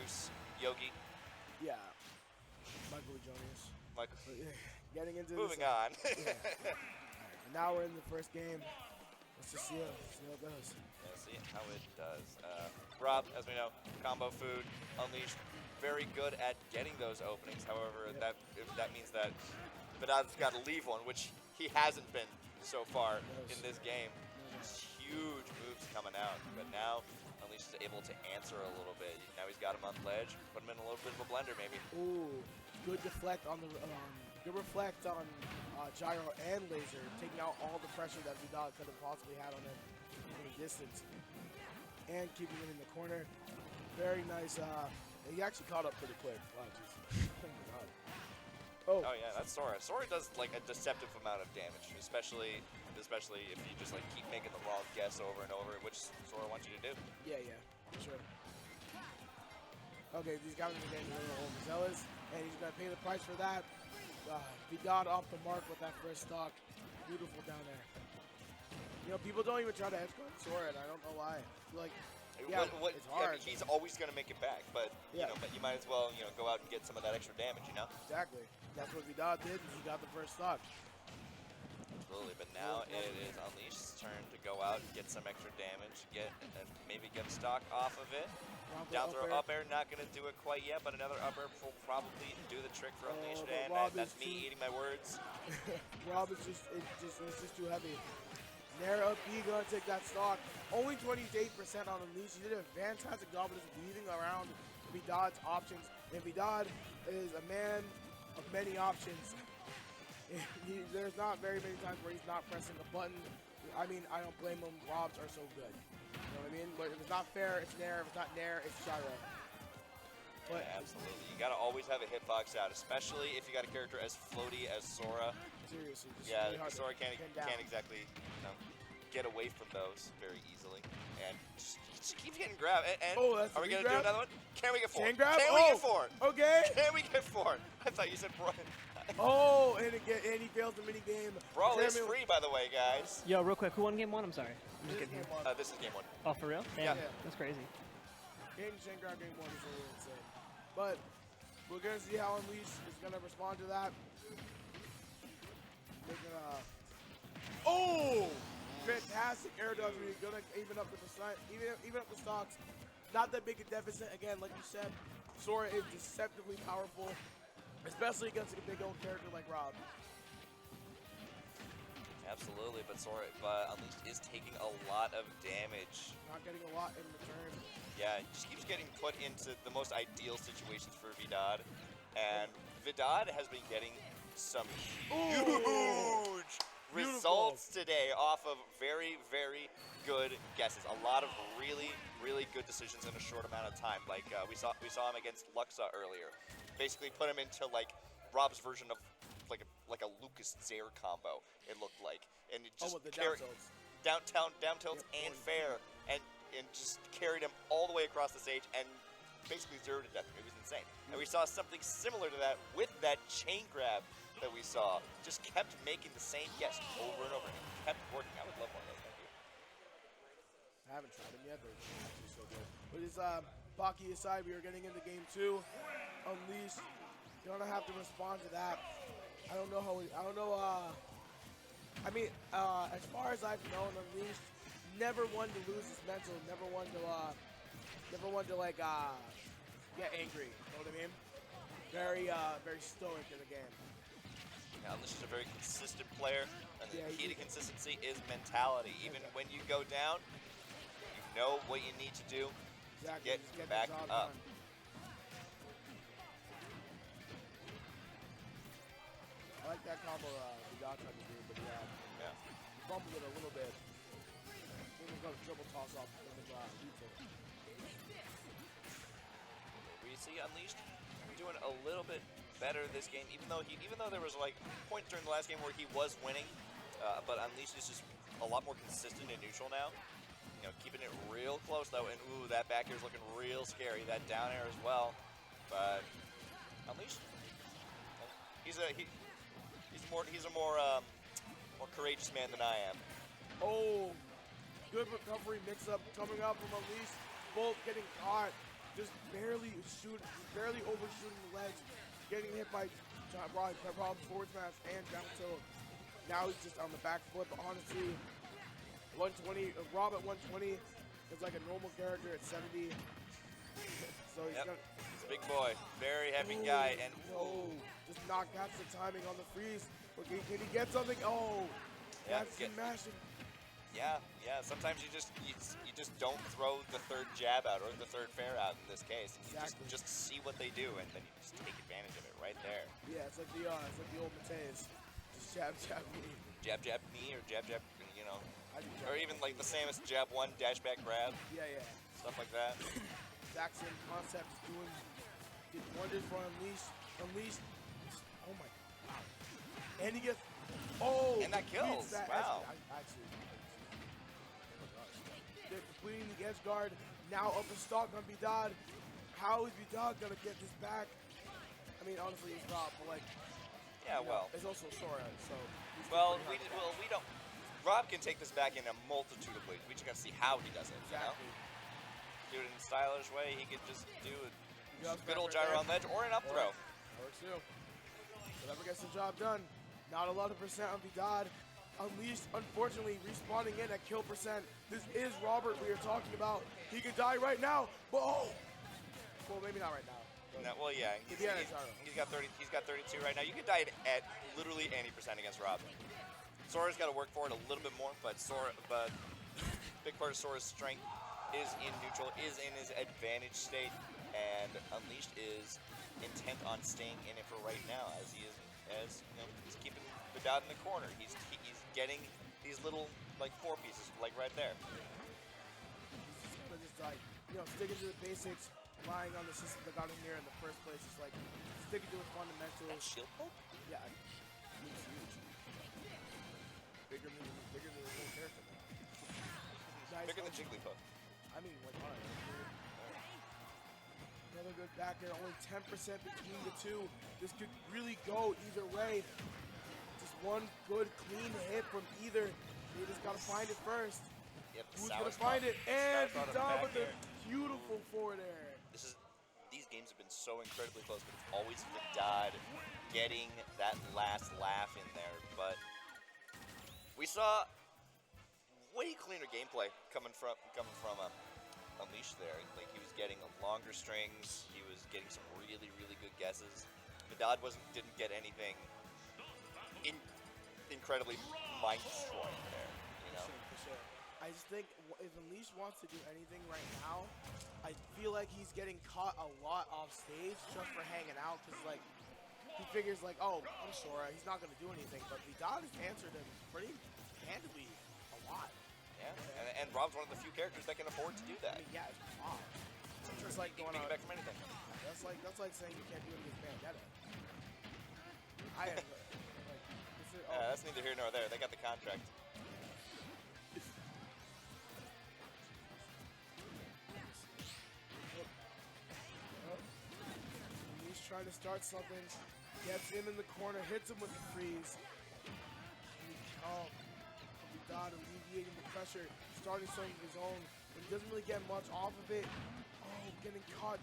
introduce Yogi. Yeah. Michael Jonas. Michael. Getting into Moving this, on. Yeah. Right, now we're in the first game. Let's just see how it goes. Yeah, see how it does. Rob, as we know, combo food, Unleashed, very good at getting those openings. However, that means that Vidad's got to leave one, which he hasn't been so far in this game. Just huge moves coming out, but now Unleashed is able to answer a little bit. Now he's got him on ledge, put him in a little bit of a blender maybe. Ooh, good deflect on the good reflect on gyro and laser, taking out all the pressure that Vidad could have possibly had on him from a distance, and keeping him in the corner. Very nice. He actually caught up pretty quick. Wow, jeez. Oh my god. Oh yeah, that's Sora. Sora does like a deceptive amount of damage, especially if you just like keep making the wrong guess over and over, which Sora wants you to do. Yeah, for sure. Okay, these guys are getting a little overzealous, and he's gonna pay the price for that. Vidad off the mark with that first stock. Beautiful down there. You know, people don't even try to edge guard Sora, and I don't know why. Like, yeah, it's hard. I mean, he's always going to make it back, but you know, but you might as well go out and get some of that extra damage, you know? Exactly. That's what Vidad did, and he got the first stock. Absolutely, but now it is Unleashed's turn to go out and get some extra damage, maybe get a stock off of it. Down throw up air, not going to do it quite yet, but another up air will probably do the trick for Unleashed, and that's me eating my words. Rob is just too heavy. Nair up B, gonna take that stock. Only 28% on Unleashed. He did a fantastic job of just weaving around Vidad's options. And Vidad is a man of many options. There's not very many times where he's not pressing a button. I mean, I don't blame him. Robs are so good. You know what I mean? But if it's not fair, it's Nair. If it's not Nair, it's gyro. But yeah, absolutely. You gotta always have a hitbox out, especially if you got a character as floaty as Sora. Seriously. Yeah, really Sora can't exactly get away from those very easily. And just keeps getting grabbed. And are we gonna do another one? Can we get 4? Chain grab? Can we get 4? Okay. Can we get 4? I thought you said Brawl. Oh, and he fails the mini game. Brawl is free, by the way, guys. Yo, real quick, who won game 1? I'm sorry. I'm just kidding. This is game 1. Oh, for real? Damn, yeah. That's crazy. Chain grab game 1 is really insane. But we're going to see how Unleashed is going to respond to that. Oh! Fantastic air dodge. We're going to even up the stocks. Not that big a deficit. Again, like you said, Sora is deceptively powerful, especially against a big old character like Rob. Absolutely, but Unleashed is taking a lot of damage. Not getting a lot in return. Yeah, he just keeps getting put into the most ideal situations for Vidad. And Vidad has been getting some huge results today off of very, very good guesses. A lot of really, really good decisions in a short amount of time. Like we saw him against Luxa earlier. Basically put him into like Rob's version of like a Lucas Zaire combo, it looked like. And it just down tilts and fair, and just carried him all the way across the stage and basically zeroed to death. It was insane. And we saw something similar to that with that chain grab that we saw. Just kept making the same guess over and over and it kept working. I would love one of those. Thank you. I haven't tried them yet, but it's actually so good. But it's Baki aside, we are getting into game 2. Unleashed. You're gonna have to respond to that. I don't know how. I mean, as far as I've known, Unleashed never one to lose his mental. Never one to like get angry. You know what I mean? Very stoic in the game. Yeah, Unleashed is a very consistent player, and the key to consistency is mentality. Even when you go down, you know what you need to do to get back up. I like that combo Vidad tried to do, but yeah, fumbled it a little bit. Then we got a triple toss off of We see Unleashed doing a little bit better this game, even though there was like points during the last game where he was winning, but Unleashed is just a lot more consistent and neutral now. You know, keeping it real close though, and ooh, that back air is looking real scary. That down air as well, but Unleashed, he's a more courageous man than I am. Oh, good recovery mix-up coming up from Unleashed. Both getting caught. just barely overshooting the ledge, getting hit by Rob's forward smash and down tilt. Now he's just on the back foot, but honestly, 120, Rob at 120 is like a normal character at 70. So he's Yep. gonna, He's a big boy, very heavy guy, and no, just not catch the timing on the freeze. Okay, can he get something? Oh, Yeah, that's mashing. yeah. Sometimes you just don't throw the third jab out or the third fair out in this case. And Exactly. you just see what they do, and then you just take advantage of it right there. Yeah, it's like the old Mateus. Just jab, me. Jab me or jab, you know, I do or jab. even like the same as jab one dash back grab, Yeah. stuff like that. Exact same concept is did wonders for Unleash. Oh my god. And he gets And that kills. beats that Wow. Actually. Oh my gosh. They're completing the edge guard. Now up in stock on Vidad. How is Vidad gonna get this back? I mean honestly it's not, but like Yeah, you know, well, it's also Sora, so he's well, pretty hard to we don't. Rob can take this back in a multitude of ways. We just gotta see how he does it. You know, exactly. do it in a stylish way. He could just do a Just good old back right gyro on there. ledge or an up throw. Works too. Whatever gets the job done. Not a lot of percent on Vidad. Unleashed, unfortunately, respawning in at kill percent. This is Robert we are talking about. He could die right now. But oh! Well, maybe not right now. But No, well, yeah, Yeah, gyro. he's got 30. He's got 32 right now. You could die at literally any percent against Rob. Sora's got to work for it a little bit more, but big part of Sora's strength is in neutral, is in his advantage state, and Unleashed is intent on staying in it for right now, as he is, he's keeping Vidad in the corner. He's getting these little like 4 pieces, like right there. But just like, sticking to the basics, relying on the system that got him here in the first place. It's like sticking to his That fundamentals. shield poke? Yeah, he's huge. Bigger than the whole character. Nice Bigger than up- Jigglypuff. I mean, like, all right. Another good back there, only 10% between the two. This could really go either way. Just one good, clean hit from either. They just gotta find it first. Yep, Who's Sour's gonna find it? And Sour's brought him Vidad back with the here. beautiful forward air. These games have been so incredibly close, but it's always Vidad getting that last laugh in there. But we saw way cleaner gameplay coming from Unleashed there. Like he was getting longer strings, he was getting some really good guesses. Vidad didn't get anything incredibly mind destroying there. You know. For sure. I just think if Unleashed wants to do anything right now, I feel like he's getting caught a lot off stage just for hanging out, because like he figures like, oh, I'm Sora, he's not gonna do anything. But Vidad has answered him pretty handily a lot. Yeah, and Rob's one of the few characters that can afford to do I that. mean, yeah, it's wow. It's just like He can going on. piggyback from anything. That's like saying you can't do it against Bandetta. I am like, this is, That's neither here nor there. They got the contract. He's trying to start something. Gets him in the corner, hits him with the freeze. Vidad alleviating the pressure, starting something of his own. But he doesn't really get much off of it. Oh, getting caught,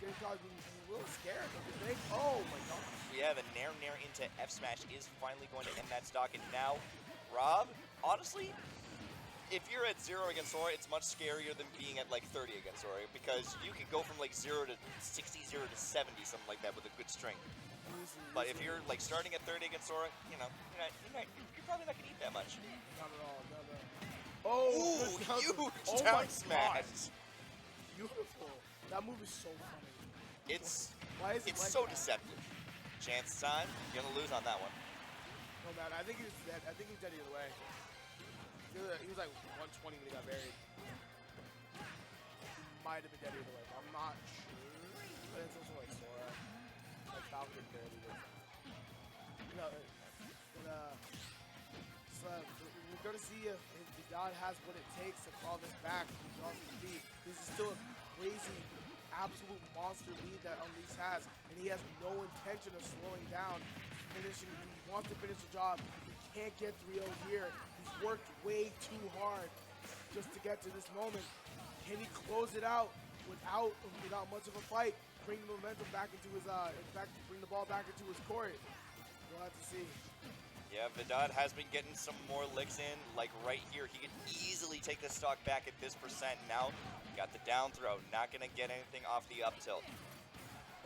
getting caught, being a little scared, don't you think? Oh my gosh. Yeah, the nair into F smash is finally going to end that stock, and now Rob, honestly, if you're at 0 against Sora, it's much scarier than being at like 30 against Sora, because you can go from like 0 to 60, 0 to 70, something like that with a good string. But if you're like starting at 30 against Sora, you're probably not gonna eat that much. Not at all, no. Oh, Ooh, good counter. huge Oh down my smash. gosh. Beautiful. That move is so funny. Why Why is it it's like so that? deceptive. Chance time, you're gonna lose on that one. No, man, I think he was dead. I think he was dead either way. He was like 120 when he got buried. He might have been dead either way, but I'm not sure. But it's also like Sora. Like Falcon barely was. We're going to see if Vidad has what it takes to claw this back from Johnson's feet. This is still a crazy, absolute monster lead that Unleashed has, and he has no intention of slowing down. He wants to finish the job. He can't get 3-0 here. He's worked way too hard just to get to this moment. Can he close it out without much of a fight, bring the momentum back into his bring the ball back into his court. We'll have to see. Yeah, Vidad has been getting some more licks in, like right here. He could easily take the stock back at this percent. Now, got the down throw, not gonna get anything off the up tilt.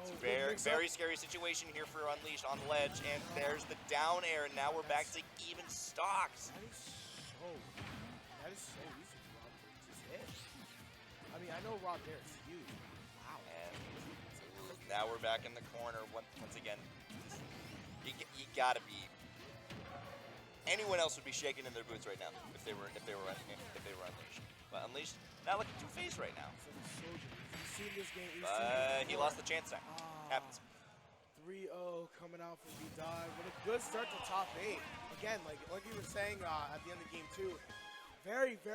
It's Oh, very, very scary situation here for Unleashed on the ledge, and there's the down air, and now we're back to even stocks. That is so easy for Rob to just hit. I mean, I know Rob there is huge. Wow. And now we're back in the corner once again. You gotta be. Anyone else would be shaking in their boots right now if they were Unleashed. But Unleashed not looking too phased right now. You've seen this game. He lost the chance time. Happens. 3-0 coming out from Vidad. What a good start to top 8. Again, like you were saying at the end of game 2, very, very